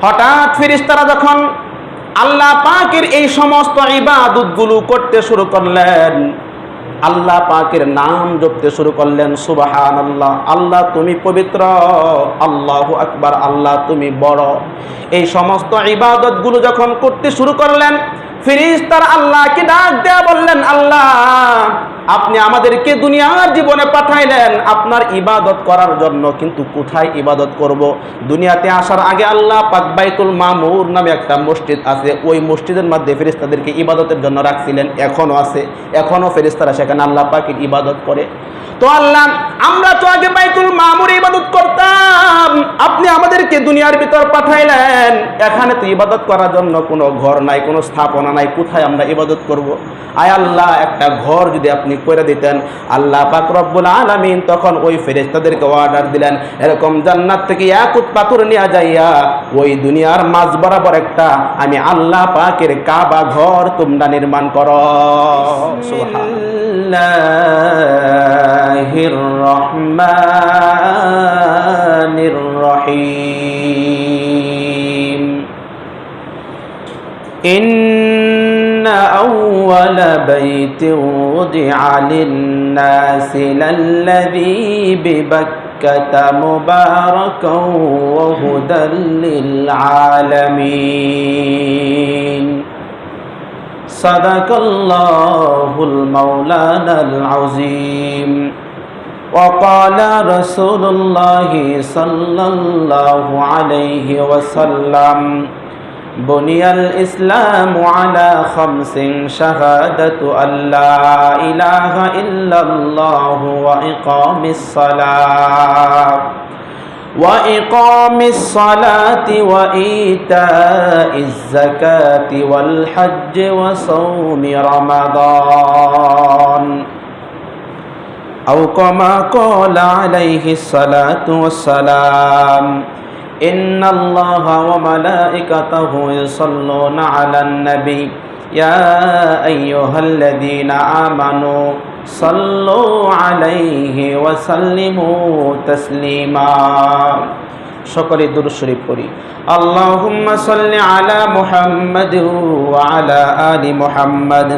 হঠাৎ ফেরেশতারা যখন আল্লাহ পাকের এই সমস্ত ইবাদতগুলো করতে শুরু করলেন, আল্লাহ পাকের নাম জপতে শুরু করলেন, সুবহানাল্লাহ, আল্লাহ তুমি পবিত্র, আল্লাহু আকবার, আল্লাহ তুমি বড়। এই সমস্ত ইবাদতগুলো যখন করতে শুরু করলেন, ফেরেশতারা আল্লাহকে ডাক দেয়া বললেন, আল্লাহ আপনি আমাদেরকে দুনিয়ার জীবনে পাঠাইলেন আপনার ইবাদত করার জন্য, কিন্তু কোথায় ইবাদত করব? দুনিয়াতে আসার আগে আল্লাহ পাক বাইতুল মামুর নামে একটা মসজিদ আছে, ওই মসজিদের মধ্যে ফেরেশতাদেরকে ইবাদতের জন্য রাখছিলেন, এখনো আছে, এখনো ফেরেশতারা সেখানে আল্লাহ পাকের ইবাদত করে। তো আল্লাহ, আমরা তো আগে বাইতুল মামুর ইবাদত করতাম, আপনি আমাদেরকে দুনিয়ার ভিতর পাঠাইলেন, এখানে তো ইবাদত করার জন্য কোনো ঘর নাই, কোনো স্থাপনা নাই, কোথায় আমরা ইবাদত করব? আয় আল্লাহ, একটা ঘর যদি আপনি করে দিতেন। আল্লাহ পাক রব্বুল আলামিন তখন ওই ফেরেশতাদেরকে অর্ডার দিলেন, এরকম জান্নাত থেকে ইয়াকুত পাথর নিয়ে যাইয়া ওই দুনিয়ার মাঝ বরাবর একটা আমি আল্লাহ পাকের কাবা ঘর তোমরা নির্মাণ করো। সুবহানাল্লাহির রহমানির রহিম। ইন্না আউওয়ালা বাইতিন উদিআ লিন-নাসি লাল্লাযী বিবাক্কাতা মুবারাকান ওয়া হুদাল লিল-আলামিন। সাদাকাল্লাহুল মাওলানাল আযীম। وقال رسول الله صلى الله عليه وسلم بني الإسلام على خمس شهادة أن لا إله إلا الله وإقام الصلاة وإيتاء الزكاة والحج وصوم رمضان، أو كما قال عليه الصلاة والسلام إن الله وملائكته يصلون على النبي يا أيها الذين آمنوا صلوا عليه وسلموا تسليما। সকলে দুরূদ শরীফ পড়ি। আল্লাহুম্মা সাল্লি আলা মুহাম্মাদ ওয়া আলা আলি মুহাম্মাদ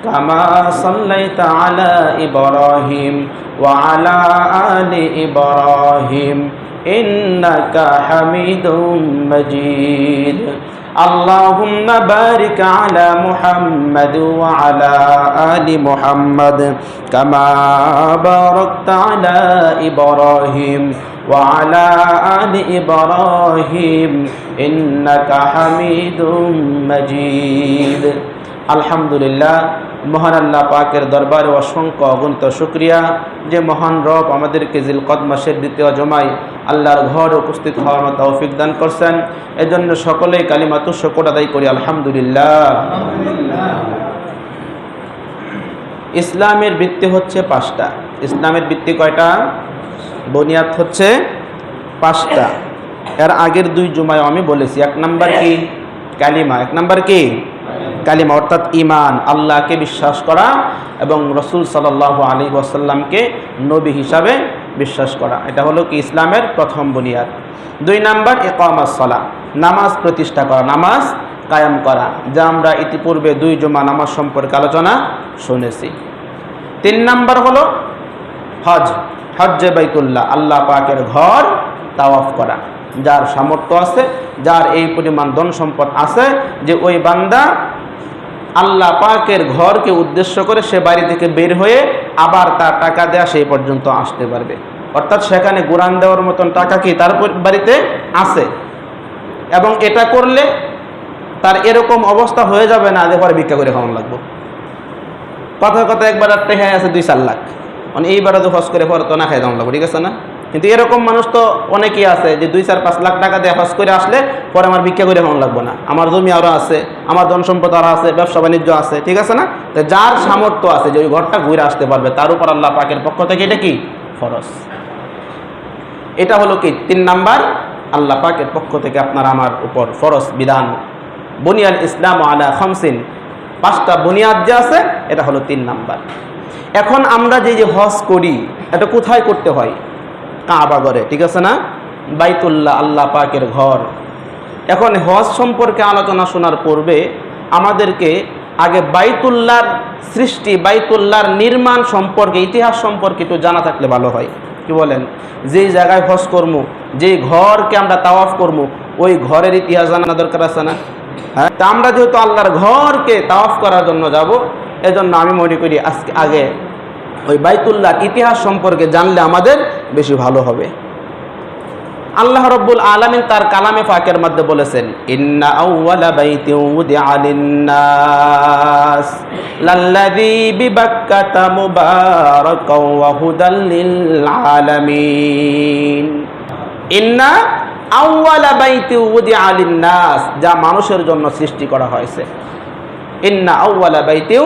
কামা সাল্লাইতা আলা ইব্রাহিম ওয়া আলা আলি ইব্রাহিম ইন্নাকা হামিদুম মাজিদ। আল্লাহুম্মা বারিক আলা মুহাম্মাদ ওয়া আলা আলি মুহাম্মাদ কামা বারাকতা আলা ইব্রাহিম ওয়া আলা আলি ইব্রাহিম ইন্নাকা হামিদুম মাজিদ। আলহামদুলিল্লাহ, মহান আল্লাহ পাকের দরবারে অসংখ্য অগণিত শুকরিয়া যে মহান রব আমাদেরকে জিলকদ মাসের দ্বিতীয় জমায় আল্লাহর ঘরে উপস্থিত হওয়ার মতো তৌফিক দান করছেন। এজন্য সকলেই কালিমাতুশ শুকর আদায় করি আলহামদুলিল্লাহ। ইসলামের ভিত্তি হচ্ছে 5টা। ইসলামের ভিত্তি কয়টা? বুনিয়াদ হচ্ছে 5টা। এর আগের 2 জুমায় আমি বলেছি, 1 নাম্বার কি? কালিমা। 1 নাম্বার কি? কালিমা, অর্থাৎ ঈমান, আল্লাহকে বিশ্বাস করা এবং রাসূল সাল্লাল্লাহু আলাইহি ওয়াসাল্লামকে নবী হিসাবে বিশ্বাস করা। এটা হলো কি ইসলামের প্রথম বুনিয়াদ। 2 নাম্বার ইকামাস সালাহ, নামাজ প্রতিষ্ঠা করা, নামাজ কায়েম করা, যা আমরা ইতিপূর্বে 2 জুমা নামাজ সম্পর্কে আলোচনা শুনেছি। 3 নাম্বার হলো হজ, হজ্জে বাইতুল্লাহ, আল্লাহ পাকের ঘর তাওয়াফ করা। যার সামর্থ্য আছে, যার এই পরিমাণ ধন সম্পদ আছে যে ওই বান্দা আল্লাহ পাকের ঘরকে উদ্দেশ্য করে সে বাড়ি থেকে বের হয়ে আবার তার টাকা দেয়া সেই পর্যন্ত আসতে পারবে, অর্থাৎ সেখানে গুরান দেওয়ার মতন টাকা কি তার বাড়িতে আছে। এবং এটা করলে তার এরকম অবস্থা হয়ে যাবে না যে পরে ভিক্ষা করে খাওয়ানো লাগবে। কথা কথা একবার একটা হ্যাঁ আছে 2-4 লাখ, মানে এইবার তো হজ করে পরে তো না খাই দাম লাগবে, ঠিক আছে না? কিন্তু এরকম মানুষ তো অনেকেই আছে যে 2-4-5 লাখ টাকা দিয়ে হজ করে আসলে পরে আমার ভিক্ষা করে খাওয়ানো লাগবে না, আমার জমি আরও আছে, আমার ধন সম্পদ আরও আছে, ব্যবসা বাণিজ্য আছে, ঠিক আছে না? তো যার সামর্থ্য আছে যে ওই ঘরটা ঘুরে আসতে পারবে তার উপর আল্লাহ পাকের পক্ষ থেকে এটা কি ফরজ। এটা হলো কি 3 নাম্বার, আল্লাহ পাকের পক্ষ থেকে আপনার আমার উপর ফরজ বিধান। বুনিয়াল ইসলাম আলা খামসিন, 5টা বুনিয়াদ যে আছে এটা হলো 3 নাম্বার। এখন আমরা যে হজ করি এটা কোথায় করতে হয়? কাবা ঘরে, ঠিক আছে না? বাইতুল্লাহ, আল্লাহ পাকের ঘর। এখন হজ সম্পর্কে আলোচনা শোনার পূর্বে আমাদেরকে আগে বাইতুল্লাহর সৃষ্টি, বাইতুল্লাহর নির্মাণ সম্পর্কে, ইতিহাস সম্পর্কে একটু জানা থাকলে ভালো হয়। কি বলেন? যেই জায়গায় হজ করবো, যেই ঘরকে আমরা তাওয়াফ করবো, ওই ঘরের ইতিহাস জানা দরকার আছে না? হ্যাঁ, তা আমরা যেহেতু আল্লাহর ঘরকে তাওয়াফ করার জন্য যাব, এজন্য আমি মনে করি আজকে আগে ওই বাইতুল্লাহর ইতিহাস সম্পর্কে জানলে আমাদের বেশি ভালো হবে। আল্লাহ রাব্বুল আলামিন তার কালামে পাকের মধ্যে বলেছেন, ইন্না আউওয়ালা বাইতিন উদিআ লিন-নাস লাল্লাযী বিবাক্কাতা মুবারাকাও ওয়া হুদাল লিল আলামিন। ইন্না আউওয়ালা বাইতিন উদিআ লিন-নাস, যা মানুষের জন্য সৃষ্টি করা হয়েছে। ইন্না আউওয়ালা বাইতিন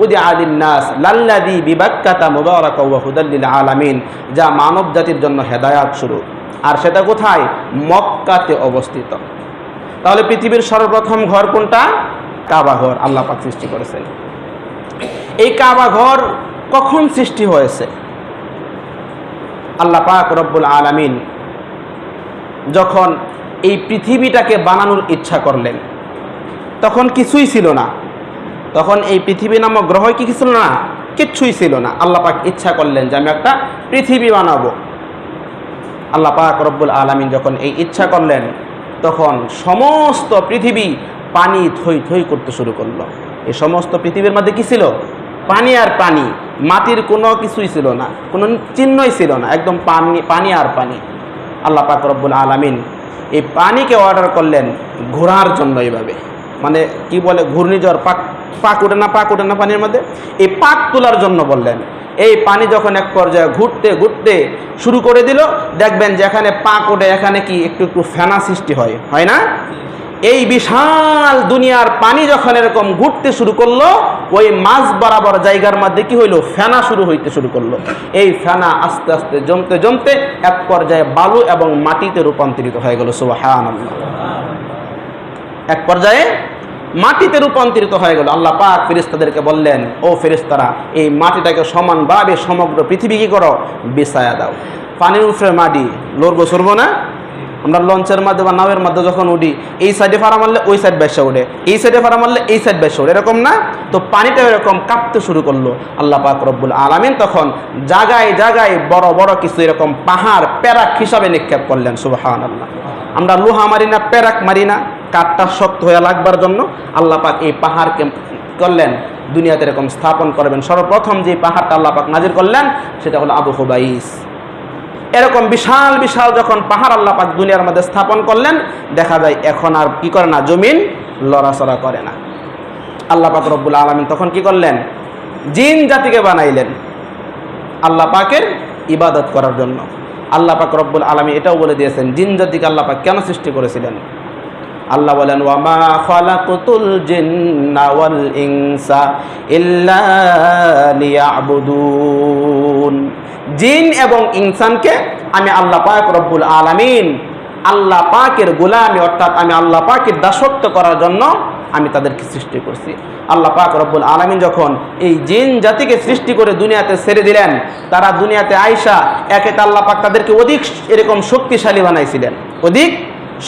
উদিআ লিন-নাস লাল্লাযী বিবাক্কাতা মুবারাকাও ওয়া হুদাল লিল আলামিন, যা মানব জাতির জন্য হেদায়েত স্বরূপ। আর সেটা কোথায়? মক্কাতে অবস্থিত। তাহলে পৃথিবীর সর্বপ্রথম ঘর কোনটা? কাবা ঘর আল্লাহ পাক সৃষ্টি করেছেন। এই কাবা ঘর কখন সৃষ্টি হয়েছে? আল্লাহ পাক রব্বুল আলামিন যখন এই পৃথিবীটাকে বানানোর ইচ্ছা করলেন, তখন কিছুই ছিল না। তখন এই পৃথিবী নামক গ্রহ কি ছিল না? কিচ্ছুই ছিল না। আল্লাহ পাক ইচ্ছা করলেন যে আমি একটা পৃথিবী বানাবো। আল্লাহ পাক রব্বুল আলামিন যখন এই ইচ্ছা করলেন, তখন সমস্ত পৃথিবী পানি থই থই করতে শুরু করলো। এই সমস্ত পৃথিবীর মধ্যে কি ছিল? পানি আর পানি, মাটির কোনো কিছুই ছিল না, কোনো চিহ্নই ছিল না, একদম পানি, পানি আর পানি। আল্লাহ পাক রব্বুল আলামিন এই পানিকে অর্ডার করলেন ঘোরার জন্য। এইভাবে মানে কি বলে, ঘূর্ণিঝড়, পাক ওঠে না, পাক ওঠে না পানির মধ্যে, এই পাক তোলার জন্য বললেন। এই পানি যখন এক পর্যায়ে ঘুরতে ঘুরতে শুরু করে দিল, দেখবেন যে এখানে পাক ওঠে, এখানে কি একটু একটু ফেনা সৃষ্টি হয়, হয় না? এই বিশাল দুনিয়ার পানি যখন এরকম ঘুরতে শুরু করলো, ওই মাঝ বরাবর জায়গার মধ্যে কি হইলো? ফেনা শুরু হইতে শুরু করলো। এই ফেনা আস্তে আস্তে জমতে জমতে এক পর্যায়ে বালু এবং মাটিতে রূপান্তরিত হয়ে গেল। সুবহানাল্লাহ। এক পর্যায়ে মাটিতে রূপান্তরিত হয়ে গেল। আল্লাহ পাক ফেরেশতাদেরকে বললেন, ও ফেরেশতারা, এই মাটিটাকে সমানভাবে সমগ্র পৃথিবী কি করো? বিছায়া দাও। পানির উপরে মাটি লড়বো সরবো না? আমরা লঞ্চের মধ্যে বা নাওয়ের মধ্যে যখন উঠি, এই সাইডে ফাড়া মারলে ওই সাইড বেসা উঠে, এই সাইডে ফাড়া মারলে এই সাইড বেসা উঠে, এরকম না? তো পানিটা এরকম কাঁপতে শুরু করলো। আল্লাহ পাক রব্বুল আলামিন তখন জায়গায় জায়গায় বড় বড় কিছু এরকম পাহাড় প্যারাক হিসাবে নিক্ষেপ করলেন। সুবহানাল্লাহ। আমরা লোহা মারি না, প্যারাক মারি না, কাঠটা শক্ত হয়ে লাগবার জন্য আল্লাহ পাক এই পাহাড়কে করলেন দুনিয়াতে এরকম স্থাপন করবেন। সর্বপ্রথম যে পাহাড়টা আল্লাহ পাক নাজির করলেন সেটা হলো আবু কুবাইস। এরকম বিশাল বিশাল যখন পাহাড় আল্লাহ পাক দুনিয়ার মধ্যে স্থাপন করলেন, দেখা যায় এখন আর কি করে না? জমিন লড়াচড়া করে না। আল্লাহ পাক রব্বুল আলামিন তখন কি করলেন? জিন জাতিকে বানাইলেন আল্লাহ পাকের ইবাদত করার জন্য। আল্লাহ পাক রব্বুল আলামিন এটাও বলে দিয়েছেন জিন জাতিকে আল্লাহ পাক কেন সৃষ্টি করেছিলেন। আল্লাহ বলেন, ওয়ামা খালাকুতুল জিন্না ওয়াল ইনসা ইল্লা লিয়াবুদুন। জিন এবং ইনসানকে আমি আল্লাহ পাক রব্বুল আলামিন আল্লাহ পাকের গোলামি, অর্থাৎ আমি আল্লাহ পাকের দাসত্ব করার জন্য আমি তাদেরকে সৃষ্টি করছি। আল্লাহ পাক রব্বুল আলামিন যখন এই জিন জাতিকে সৃষ্টি করে দুনিয়াতে ছেড়ে দিলেন, তারা দুনিয়াতে আইসা একে আল্লাহ পাক তাদেরকে অধিক এরকম শক্তিশালী বানাইছিলেন, অধিক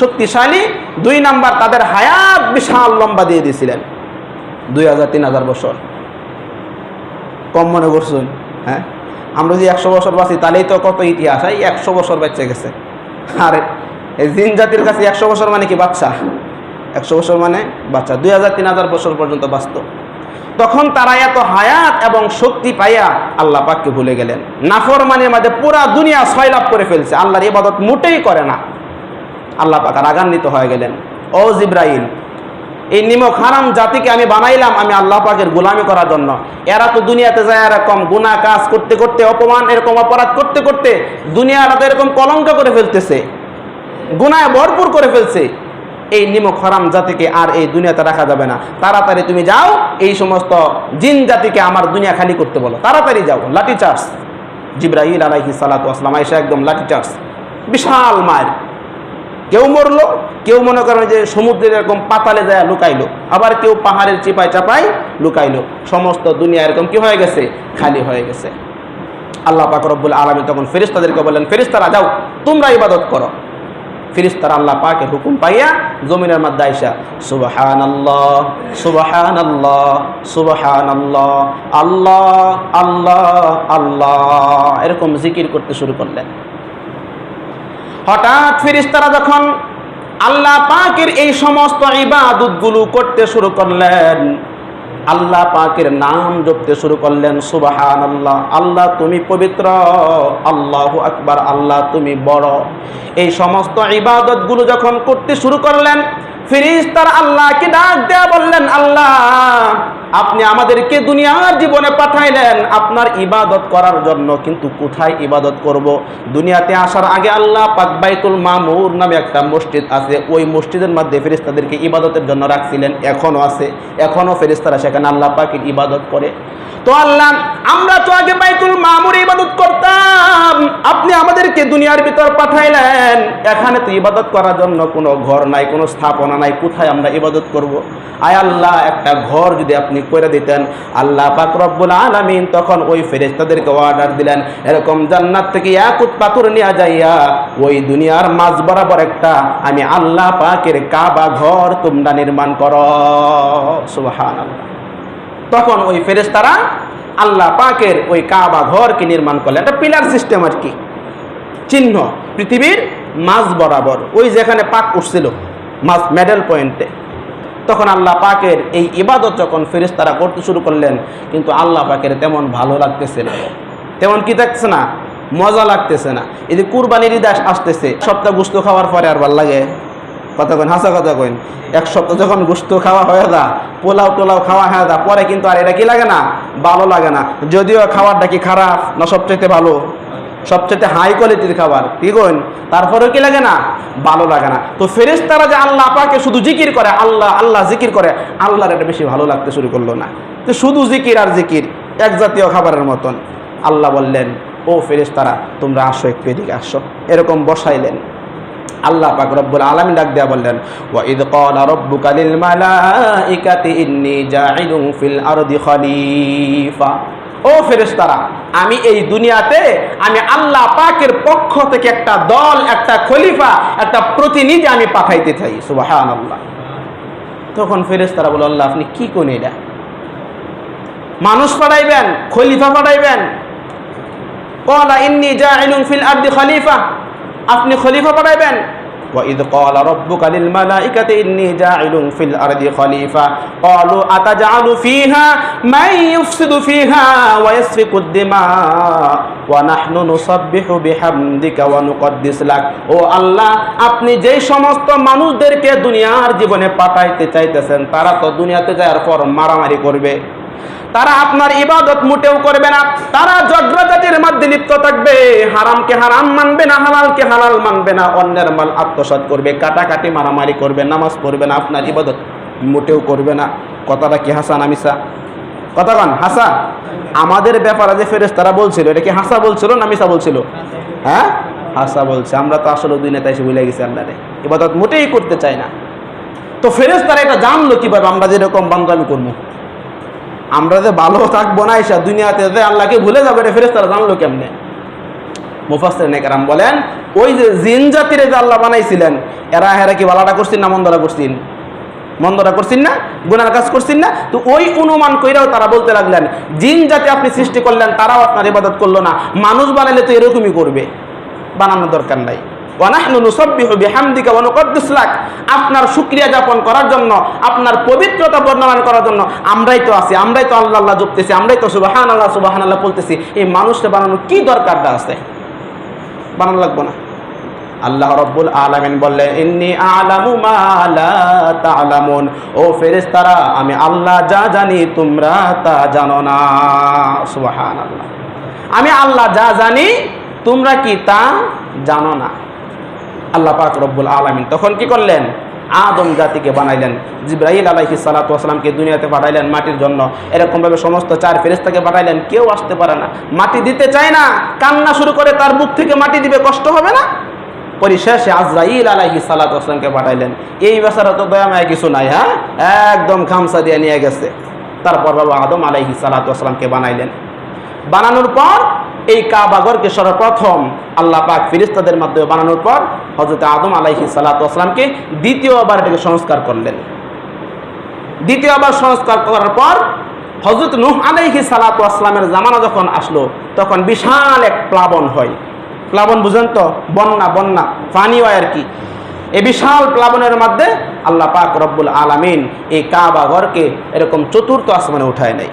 শক্তিশালী। 2 নাম্বার, তাদের হায়াত বিশাল লম্বা দিয়ে দিয়েছিলেন, 2000-3000 বছর। কম মনে করছেন? হ্যাঁ, আমরা যদি 100 বছর বাঁচি তাহলেই তো কত ইতিহাস। এই 100 বছর বেঁচে গেছে। আর এই জিন জাতির কাছে 100 বছর মানে কি বাচ্চা? 100 বছর মানে বাচ্চা। 2000-3000 বছর পর্যন্ত বাঁচত। তখন তারা এত হায়াত এবং শক্তি পাইয়া আল্লাহ পাককে ভুলে গেলেন। নাফরমানির মধ্যে পুরা দুনিয়া সয়লাভ করে ফেলছে, আল্লাহর ইবাদত মোটেই করে না। আল্লাহ পাক রাগান্বিত হয়ে গেলেন, ও জিব্রাইল, এই নিমক হারাম জাতিকে আমি বানাইলাম আমি আল্লাহ পাকের গোলামি করার জন্য। এরা তো দুনিয়াতে যায় এরকম গুনাহ কাজ করতে করতে, অপমান এরকম অপরাধ করতে করতে দুনিয়াটা তো এরকম কলঙ্ক করে ফেলতেছে, গুনাহে ভরপুর করে ফেলছে। এই নিমক হারাম জাতিকে আর এই দুনিয়াতে রাখা যাবে না। তাড়াতাড়ি তুমি যাও, এই সমস্ত জিন জাতিকে আমার দুনিয়া খালি করতে বলো, তাড়াতাড়ি যাও। লাঠি চার্জ। জিব্রাইল আলাইহিস সালাতু ওয়াস সালাম আয়েশা একদম লাঠি চার্জ, বিশাল মার। কেউ মরলো, কেউ মনে করেন যে সমুদ্রের এরকম পাতালে যায় লুকাইলো, আবার কেউ পাহাড়ের চিপায় চাপায় লুকাইলো। সমস্ত দুনিয়া এরকম কি হয়ে গেছে? খালি হয়ে গেছে। আল্লাহ পাক রব্বুল আলামিন তখন ফেরেশতাদেরকে বললেন, ফেরেশতারা যাও, তোমরা ইবাদত করো। ফেরেশতারা আল্লাহ পাকের হুকুম পাইয়া জমিনের মধ্যে আইসা সুবহানাল্লাহ সুবহানাল্লাহ সুবহানাল্লাহ আল্লাহ আল্লাহ আল্লাহ এরকম জিকির করতে শুরু করলেন। হঠাৎ ফেরেশতারা যখন আল্লাহ পাকের এই সমস্ত ইবাদতগুলো করতে শুরু করলেন, আল্লাহ পাকের নাম জপতে শুরু করলেন, সুবহানাল্লাহ আল্লাহ তুমি পবিত্র, আল্লাহু আকবার আল্লাহ তুমি বড়, এই সমস্ত ইবাদতগুলো যখন করতে শুরু করলেন, ফেরেশতারা আল্লাহকে ডাক দেয়া বললেন, আল্লাহ আপনি আমাদেরকে দুনিয়ার জীবনে পাঠাইলেন আপনার ইবাদত করার জন্য, কিন্তু কোথায় ইবাদত করব? দুনিয়াতে আসার আগে আল্লাহ পাক বাইতুল মামুর নামে একটা মসজিদ আছে, ওই মসজিদের মধ্যে ফেরেশতাদেরকে ইবাদতের জন্য রাখছিলেন, এখনো আছে, এখনো ফেরেশতারা সেখানে আল্লাহ পাকের ইবাদত করে। তো আল্লাহ আমরা তো আগে বাইতুল মামুর ইবাদত করতাম, আপনি আমাদেরকে দুনিয়ার ভিতর পাঠাইলেন, এখানে তো ইবাদত করার জন্য কোনো ঘর নাই, কোনো স্থাপনা নাই, কোথায় আমরা ইবাদত করব? আয় আল্লাহ একটা ঘর যদি আপনি করে দিতেন। আল্লাহ পাক রব্বুল আলামিন তখন ওই ফেরেশতাদেরকে অর্ডার দিলেন, এরকম জান্নাত থেকে ইয়াকুত পাথর নিয়ে যাইয়া ওই দুনিয়ার মাঝ বরাবর একটা আমি আল্লাহ পাকের কাবা ঘর তোমরা নির্মাণ করো। সুবহানাল্লাহ। তখন ওই ফেরেশতারা আল্লাহ পাকের ওই কাবা ঘরকে নির্মাণ করলেন, একটা পিলার সিস্টেম আর কি, চিহ্ন পৃথিবীর মাঝ বরাবর, ওই যেখানে পাক উঠছিল মাঝ মেডেল পয়েন্টে। তখন আল্লাহ পাকের এই ইবাদত যখন ফেরেশতারা করতে শুরু করলেন, কিন্তু আল্লাহ পাকের তেমন ভালো লাগতেছে না, তেমন কি থাকছে না, মজা লাগতেছে না। এই যে কুরবানির ঈদ আসতেছে, সপ্তাহ গোশত খাওয়ার পরে আর ভাল লাগে? কথা কইন, হাসা কথা কইন। এক সপ্তাহ যখন গোশত খাওয়া হয়ে যা, পোলাও টোলাও খাওয়া হয়ে যা, পরে কিন্তু আর এটা কি লাগে না, ভালো লাগে না। যদিও খাবারটা কি খারাপ না সবচেয়ে ভালো, সবচেয়ে হাই কোয়ালিটির খাবার, কি কইন, তারপরেও কি লাগে না, ভালো লাগে না। তো ফেরেশতারা যে আল্লাহ পাকে শুধু জিকির করে, আল্লাহ আল্লাহ জিকির করে, আল্লাহর এটা বেশি ভালো লাগতে শুরু করলো না। তো শুধু জিকির আর জিকির এক জাতীয় খাবারের মতন। আল্লাহ বললেন, ও ফেরেশতারা তোমরা আসো, একটু এদিকে আসো, এরকম বসাইলেন। আল্লাহ পাক রব্বুল আলামিন ডাক দেয়া বললেন, ওয়া ইয ক্বালা রাব্বুকা লিল মালাইকাতি ইন্নী জাইলুন ফিল আরদি খলিফা। ও ফেরেশতারা আমি এই দুনিয়াতে আমি আল্লাহ পাকের পক্ষ থেকে একটা দল, একটা খলিফা, একটা প্রতিনিধি আমি পাঠাইতে চাই। সুবহানাল্লাহ। তখন ফেরেশতারা বলে, আল্লাহ আপনি কি কোন এটা, মানুষ পাঠাইবেন, খলিফা পাঠাইবেন? ক্বালা ইন্নী জাইলুন ফিল আরদি খলিফা, আপনি খলিফা পাঠাইবেন? وَإِذْ قَالَ رَبُّكَ لِلْمَلَائِكَةِ إِنِّي جَاعِلٌ فِي الْأَرْضِ خَلِيفَةً قَالُوا أَتَجْعَلُ فِيهَا مَن يُفْسِدُ فِيهَا وَيَسْفِكُ الدِّمَاءَ وَنَحْنُ نُسَبِّحُ بِحَمْدِكَ وَنُقَدِّسُ لَكَ। ও আল্লাহ আপনি যেই সমস্ত মানুষদেরকে দুনিয়ার জীবনে পাঠাইতে চাইতেছেন, তারা তো দুনিয়াতে যাওয়ার পর মারামারি করবে, তারা আপনার ইবাদত মোটেও করবে না, তারা ঝগড়াঝাটির মধ্যে লিপ্ত থাকবে, হারামকে হারাম মানবে না, হালালকে হালাল মানবে না, অন্যের মাল আত্মসাৎ করবে, কাটাকাটি মারামারি করবে, নামাজ পড়বে না, আপনার ইবাদত মোটেও করবে না। কথাটা কি হাসা না মিসা? কথা কন, হাসা? আমাদের ব্যাপারে যে ফেরেশতারা বলছিল, এটা কি হাসা বলছিল না মিসা বলছিল? হ্যাঁ, হাসা বলছে। আমরা তো আসলে দুই নেতা এসে ভুলে গেছি, আল্লাহরে ইবাদত মোটেই করতে চাই না। তো ফেরেশতারা এটা জানলো কিভাবে আমরা যেরকম বান্দামি করবো, আমরা যে ভালো থাকবো না, এসা দুনিয়াতে যে আল্লাহকে ভুলে যাবে, এটা ফেরেশতারা জানলো কেমনে? মুফাসসিরিনে কেরাম বলেন, ওই যে জিন জাতিরে যে আল্লাহ বানাইছিলেন, এরা কি ভালোটা করছেন না মন্দটা করছেন? মন্দটা করছেন না, গুনার কাজ করছেন না। তো ওই অনুমান কইরাও তারা বলতে লাগলেন, জিন জাতি আপনি সৃষ্টি করলেন, তারাও আপনার ইবাদত করলো না, মানুষ বানাইলে তো এরকমই করবে, বানানোর দরকার নাই। ওয়ানাহনু নুসাব্বিহু বিহামদিকা ওয়া নুকদ্দিসু লাক, আপনার শুকরিয়া যাপন করার জন্য, আপনার পবিত্রতা বর্ণনা করার জন্য আমরাই তো আছি, আমরাই তো আল্লাহ আল্লাহ জপতেছি, আমরাই তো সুবহানাল্লাহ সুবহানাল্লাহ বলতেছি। এই মানুষটা বানানোর কি দরকারটা আছে? বানানো লাগবে না। আল্লাহ রাব্বুল আলামিন বললেন, ইন্নী আ'লামু মা লা তা'লামুন। ও ফেরেশতারা আমি আল্লাহ যা জানি তোমরা তা জানো না। সুবহানাল্লাহ। আমি আল্লাহ যা জানি তোমরা কি তা জানো না। আল্লাহ পাক রব্বুল আলামিন তখন কি করলেন? আদম জাতিকে বানাইলেন, জিবরাইল আলাইহিস সালাতু ওয়াস সালামকে দুনিয়াতে পাঠাইলেন মাটির জন্য, এরকমভাবে সমস্ত 4 ফেরেশতাকে পাঠাইলেন, কেউ আসতে পারে না, মাটি দিতে চায় না, কান্না শুরু করে, তার বুক থেকে মাটি দিবে, কষ্ট হবে না? পরিশেষে আজরাইল আলাইহিস সালাতু ওয়াস সালামকে পাঠাইলেন। এই বেচারা তো দয়াময় কিছু নাই, হ্যাঁ, একদম খামসা দিয়ে নিয়ে গেছে। তারপর বাবা আদম আলাইহিস সালাতু ওয়াস সালামকে বানাইলেন। বানানোর পর এই কাবাঘরকে সর্বপ্রথম আল্লাহ পাক ফেরেশতাদের মাধ্যমে বানানোর পর হযরত আদম আলাইহিস সালাতু ওয়াস সালামকে দ্বিতীয়বার এটাকে সংস্কার করলেন। দ্বিতীয়বার সংস্কার করার পর হযরত নূহ আলাইহিস সালাতু ওয়াস সালামের জামানা যখন আসলো, তখন বিশাল এক প্লাবন হয়। প্লাবন বুঝেন তো? বন্যা পানি হয় আর কি। এই বিশাল প্লাবনের মধ্যে আল্লাহ পাক রব্বুল আলামিন এই কাবা ঘরকে এরকম চতুর্থ আসমানে উঠায় নেয়।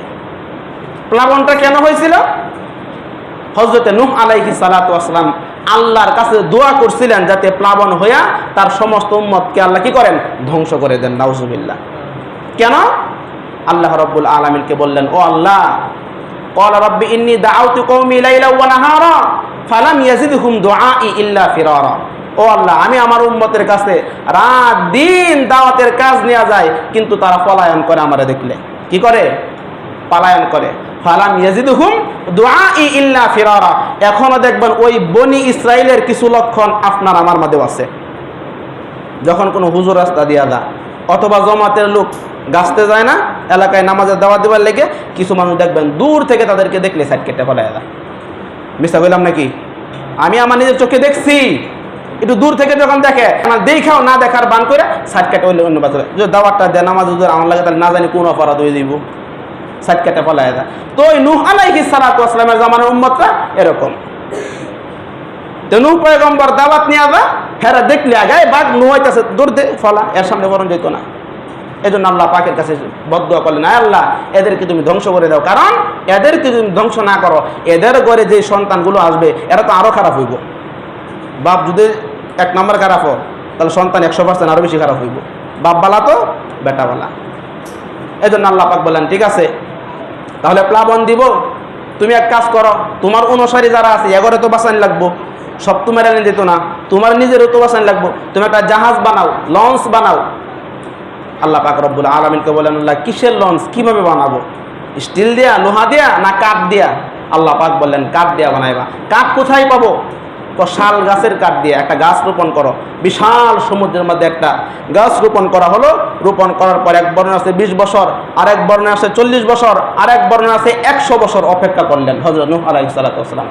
প্লাবনটা কেন হয়েছিল? হযরত নূহ আলাইহিস সালাতু ওয়াস সালাম আল্লাহর কাছে দোয়া করছিলেন যাতে প্লাবন হইয়া তার সমস্ত উম্মতকে আল্লাহ কি করেন? ধ্বংস করে দেন। নাউজুবিল্লাহ। কেন? আল্লাহ রব্বুল আলামিনকে বললেন, ও আল্লাহ, ক্বালা রাব্বি ইন্নী দাআউতু কওমি লাইলা ওয়া নাহারা ফালাম ইয়াজিদহুম দুআই ইল্লা ফিরারা। ও আল্লাহ, আমি আমার উম্মতের কাছে রাত দিন দাওয়াতের কাজ নিয়ে যায়, কিন্তু তারা পলায়ন করে। আমারে দেখলে কি করে? পলায়ন করে। ফালাম ইয়াজিদহুম দুআই ইল্লা ফিরারা। এখনো দেখবেন ওই বনি ইসরাইলের কিছু লক্ষণ আপনার আমার মধ্যেও আছে। যখন কোনো হুজুর রাস্তা দিয়া যায় অথবা জমাতের লোক গাছতে যায় না, এলাকায় নামাজের দাওয়াত দেওয়ার লেগে কিছু মানুষ দেখবেন দূর থেকে তাদেরকে দেখলে সাইড কেটে ফেলায় যায়। মিথ্যা বললাম নাকি? আমি আমার নিজের চোখে দেখছি। একটু দূর থেকে যখন দেখে, আমার দেখাও না দেখার বান করে সাইড কেটে হইলে অন্য বাচ্চা যদি দাওয়াতটা দেয় নামাজ হুজুর আমার লাগে, তাহলে না জানি কোন অপরাধ হয়ে দিব, সাইড কেটে ফেলায় যায়। তো ওই নূহ আলাইহিস সালাতু ওয়াস সালামের জামানার উম্মতরা এরকম। তো নূহ পয়গম্বর দাওয়াত নিয়ে যা, হেরা দেখলে আগে বাঘ নূহ হইতাছে, দূর দে ফলা, এর সামনে বরং যেত না। এই জন্য আল্লাহ পাকের কাছে বদদুয়া করলেন, আয় আল্লাহ, এদেরকে তুমি ধ্বংস করে দাও। কারণ এদেরকে তুমি ধ্বংস না করো, এদের ঘরে যে সন্তানগুলো আসবে এরা তো আরো খারাপ হইব। বাপ যদি 1 নম্বর খারাপ হয়, তাহলে সন্তান 100% আরো বেশি খারাপ হইব। বাপ বালা তো বেটা বালা। এই জন্য আল্লাহ পাক বললেন, ঠিক আছে, তাহলে প্লাবন দিব। তুমি এক কাজ করো, তোমার অনুসারী যারা আছে এগরে তো বাঁচান লাগবো, সব তোমার এনে যেত না, তোমার নিজেরও তো বাঁচান লাগবো। তুমি একটা জাহাজ বানাও, লঞ্চ বানাও। আল্লাহ পাক রব্বুল আলামিনকে বলেন, আল্লাহ কিসের লঞ্চ, কিভাবে বানাবো? স্টিল দিয়া, লোহা দিয়া, না কাঠ দিয়া? আল্লাহ পাক বললেন, কাঠ দিয়া বানাইবা। কাঠ কোথায় পাবো? শাল গাছের কাঠ দিয়ে একটা গাছ রোপণ করো। বিশাল সমুদ্রের মধ্যে একটা গাছ রোপণ করা হলো। রোপণ করার পর এক বর্ণনা আছে 20 বছর, আরেক বর্ণনা আছে 40 বছর, আরেক বর্ণনা আছে 100 বছর অপেক্ষা করলেন হযরত নূহ আলাইহিস সালাতু ওয়াস সালাম।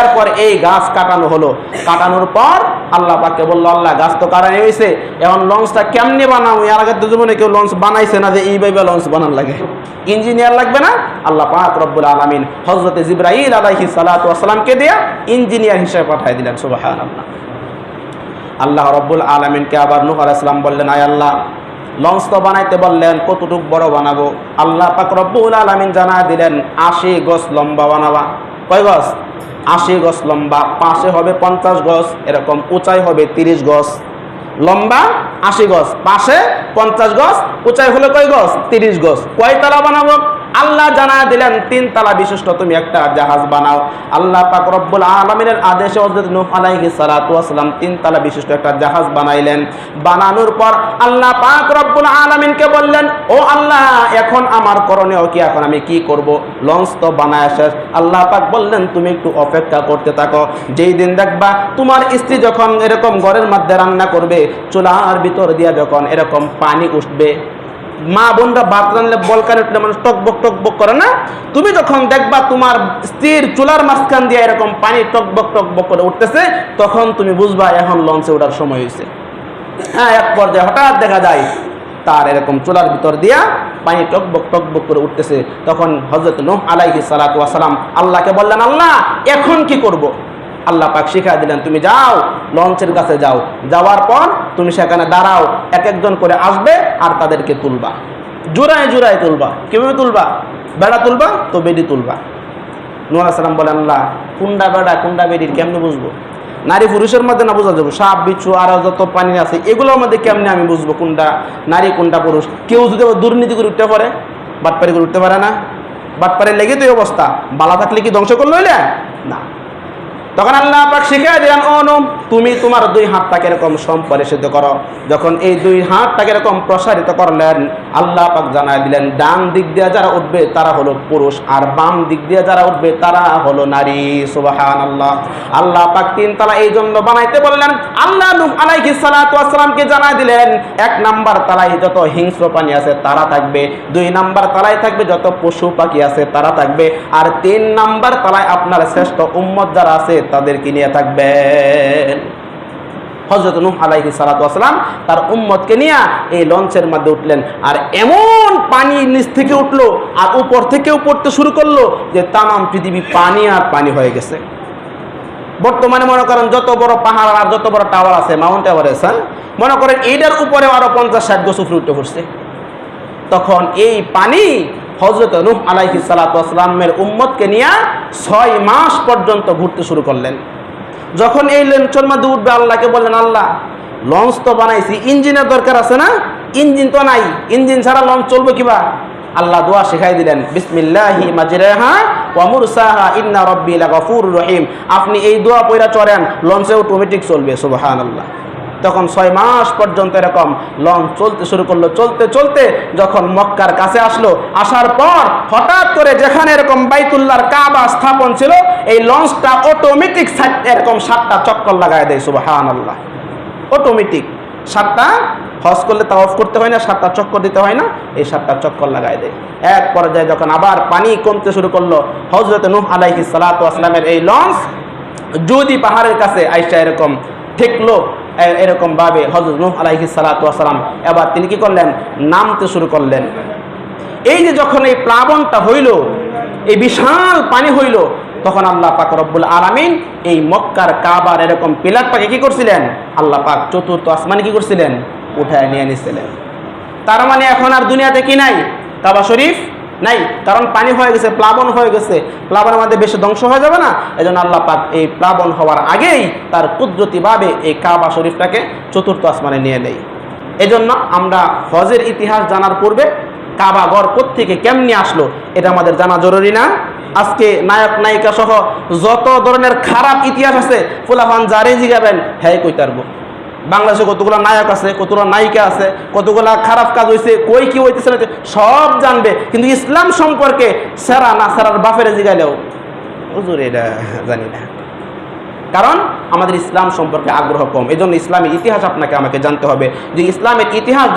এরপর এই গাছ কাটানো হলো। কাটানোর পর আল্লাহ পাককে বললো, আল্লাহ গাছ তো কাটানো হয়েছে, এখন লঞ্চটা কেমনে বানাবো? এর আগে তো জীবনে কেউ লঞ্চ বানাইছে না যে এইভাবে লঞ্চ বানান লাগে, ইঞ্জিনিয়ার লাগবে না? আল্লাহ পাক রব্বুল আলামিন হযরত জিবরাইল আলাইহিস সালাতু ওয়াস সালামকে দিয়ে ইঞ্জিনিয়ার হিসেবে পাঠিয়ে দিলেন। সুবহানাল্লাহ। আল্লাহ রব্বুল আলামিনকে আবার নূহ আলাইহিস সালাম বললেন, আয় আল্লাহ, লঞ্চ তো বানাইতে বললেন, কতটুক বড় বানাবো? আল্লাহ পাক রব্বুল আলামিন জানা দিলেন 80 গজ লম্বা বানাবা। কয় গজ? 80 গজ লম্বা, পাশে হবে 50 গজ, এরকম উঁচাই হবে 30 গজ। লম্বা 80 গজ, পাশে 50 গজ, উঁচাই হলো কয় গজ? 30 গজ। কয় তালা বানাবো? আল্লাহ জানা দিলেন 3 তালা বিশিষ্ট তুমি একটা জাহাজ বানাও। আল্লাহ পাক রব্বুল আলামিনের আদেশে হযরত নূহ আলাইহিস সালাতু ওয়াস সালাম 3 তালা বিশিষ্ট একটা জাহাজ বানাইলেন। বানানোর পর আল্লাহ পাক রব্বুল আলামিনকে বললেন, ও আল্লাহ, এখন আমার করণীয় কি? এখন আমি কি করব? লঞ্চ তো বানায় শেষ। আল্লাহ পাক বললেন, তুমি একটু অপেক্ষা করতে থাকো। যেই দিন দেখবা তোমার স্ত্রী যখন এরকম ঘরের মধ্যে রান্না করবে, চুলার ভিতর দিয়া যখন এরকম পানি উঠবে, মা বোনরা ভাত রান্নলে বলকার উঠলে মানুষ টকবক টকবক করে না? তুমি যখন দেখবা তোমার স্ত্রীর চুলার মাঝখান দিয়ে এরকম পানি টকবক টকবক করে উঠতেছে, তখন তুমি বুঝবা এখন লঞ্চে ওঠার সময় হয়েছে। হ্যাঁ, এক পর্যায়ে হঠাৎ দেখা যায় তার এরকম চুলার ভিতর দিয়া পানি টকবক টকবক করে উঠতেছে। তখন হযরত নূহ আলাইহিস সালাতু ওয়াস সালাম আল্লাহকে বললেন, আল্লাহ, এখন কি করব? আল্লাহ পাক শিখাই দিলেন, তুমি যাও, লঞ্চের কাছে যাও। যাওয়ার পর তুমি সেখানে দাঁড়াও, এক একজন করে আসবে আর তাদেরকে তুলবা, জোড়ায় জোড়ায় তুলবা। কিভাবে তুলবা? বেড়া তুলবা তো বেডি তুলবা। নূহ আলাইহিস সালাম বলেন, আল্লাহ, কোনটা বেড়া কোনটা বেডির কেমনে বুঝবো? নারী পুরুষের মধ্যে না বোঝা যাবো? সাপ বিচ্ছু আর যত পানি আছে এগুলোর মধ্যে কেমনে আমি বুঝবো কোনটা নারী কোনটা পুরুষ? কেউ যদি দুর্নীতি করে উঠতে পারে, বাটপারি করে উঠতে পারে না? বাটপারের লেগে তো এই অবস্থা। বালা থাকলে কি ধ্বংস করলো হইলে না? তখন আল্লাহ পাক শিখিয়ে দিলেন, ও নূহ, তুমি তোমার 2 হাতটাকে এরকম সম্প্রসারিত করো। যখন এই 2 হাতটাকে এরকম প্রসারিত করলেন, আল্লাহ পাক জানায় দিলেন ডান দিক দিয়ে যারা উঠবে তারা হলো পুরুষ, আর বাম দিক দিয়ে যারা উঠবে তারা হলো নারী। সুবহানাল্লাহ। আল্লাহ পাক তিন তলা এই জন্য বানাইতে বললেন। আল্লাহ নূহ আলাইহিস সালাতু ওয়াস সালামকে জানায় দিলেন ১ নাম্বার তলায় যত হিংস্র প্রাণী আছে তারা থাকবে, ২ নাম্বার তলায় থাকবে যত পশু পাখি আছে তারা থাকবে, আর ৩ নাম্বার তলায় আপনার শ্রেষ্ঠ উম্মত যারা আছে তাদেরকে নিয়ে থাকবেন। হযরত নূহ আলাইহিস সালাতু ওয়াস সালাম তার উম্মতকে নিয়ে এই লঞ্চের মধ্যে উঠলেন, আর এমন পানি নিচ থেকে উঠলো আর উপর থেকেও পড়তে শুরু করলো যে তামাম পৃথিবী পানি আর পানি হয়ে গেছে। বর্তমানে মনে করেন যত বড় পাহাড় আর যত বড় টাওয়ার আছে, মাউন্ট এভারেস্ট, মনে করেন এইটার উপরে আরো 50-60 গজ উপরে উঠে পড়ছে। তখন এই পানি হযরত নূহ আলাইহিস সালাতু ওয়াস সালামের উম্মতকে নিয়ে 6 মাস পর্যন্ত ঘুরতে শুরু করলেন। যখন এই লঞ্চের মধ্যে উঠবে আল্লাহকে বললেন, আল্লাহ লঞ্চ তো বানাইছি, ইঞ্জিনের দরকার আছে না? ইঞ্জিন তো নাই, ইঞ্জিন ছাড়া লঞ্চ চলবে কিবা? আল্লাহ দোয়া শিখাই দিলেন, বিসমিল্লাহি মাজরাহা ওয়া মুরসাহা ইন্না রাব্বি লাগাফুরুর রহিম। আপনি এই দোয়া পড়া চড়েন, লঞ্চে অটোমেটিক চলবে। সুবহানাল্লাহ। তখন 6 মাস পর্যন্ত এরকম লঞ্চ চলতে শুরু করলো। চলতে চলতে যখন মক্কার কাছে আসলো, আসার পর হঠাৎ করে যেখানে এরকম বাইতুল্লাহর কাবা স্থাপন ছিল, এই লঞ্চটা অটোমেটিক এরকম 7টা চক্কর লাগায় দেয়। সুবহানাল্লাহ। অটোমেটিক 7টা, হজ করলে তাওয়াফ করতে হয় না, 7টা চক্কর দিতে হয় না, এই 7টা চক্কর লাগায় দেয়। এক পর্যায়ে যখন আবার পানি কমতে শুরু করলো, হযরত নূহ আলাইহিস সালাতু ওয়াস সালামের এই লঞ্চ যদি পাহাড়ের কাছে আইসা এরকম ঠেকলো, এরকম ভাবে হযরত নূহ আলাইহিস সালাতু ওয়াস সালাম এবার তিনি কি করলেন? নামতে শুরু করলেন। এই যে যখন এই প্লাবনটা হইল, এই বিশাল পানি হইল, তখন আল্লাহ পাক রব্বুল আলামিন এই মক্কার কাবার এরকম পিলারটাকে কি করছিলেন? আল্লাহ পাক চতুর্থ আসমানে কি করছিলেন? উঠায় নিয়ে নিছিলেন। তার মানে এখন আর দুনিয়াতে কি নাই? কাবা শরীফ নাই, কারণ পানি হয়ে গেছে, প্লাবন হয়ে গেছে। প্লাবনের মধ্যে বেশি ধ্বংস হয়ে যাবে না? এজন্য আল্লাহ পাক এই প্লাবন হওয়ার আগেই তার কুদরতিভাবে এই কাবা শরীফটাকে চতুর্থ আসমানে নিয়ে নেয়। এজন্য আমরা হজের ইতিহাস জানার পূর্বে কাবা ঘর কোত্থেকে কেমনি আসলো এটা আমাদের জানা জরুরি না? আজকে নায়ক নায়িকা সহ যত ধরনের খারাপ ইতিহাস আছে, ফুলাফান যারে জিগাবেন হ্যাঁ কই তারবো। বাংলাদেশে কতগুলো নায়ক আছে, কতগুলো নায়িকা আছে, কতগুলো খারাপ কাজ হয়েছে, কই কি হইতেছে না সব জানবে, কিন্তু ইসলাম সম্পর্কে সেরা না সেরার বাপের জিগাইলেও হুজুর এটা জানি না। কারণ আমাদের ইসলাম সম্পর্কে আগ্রহ কম। এই জন্য ইসলামের ইতিহাস আপনাকে আমাকে জানতে হবে। যদি ইসলামের ইতিহাস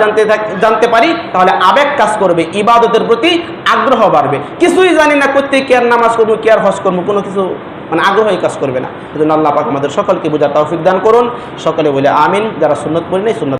জানতে পারি তাহলে আবেগ কাজ করবে, ইবাদতের প্রতি আগ্রহ বাড়বে। কিছুই জানি না করতে কি আর নামাজ করবো, কি আর হজ করবো, কোনো কিছু মানে আগ্রহই কাজ করবে না। এই জন্য আল্লাহ পাক আমাদের সকলকে বোঝার তৌফিক দান করুন। সকলে বলে আমিন। যারা সুন্নত পড়ি নাই সুন্নত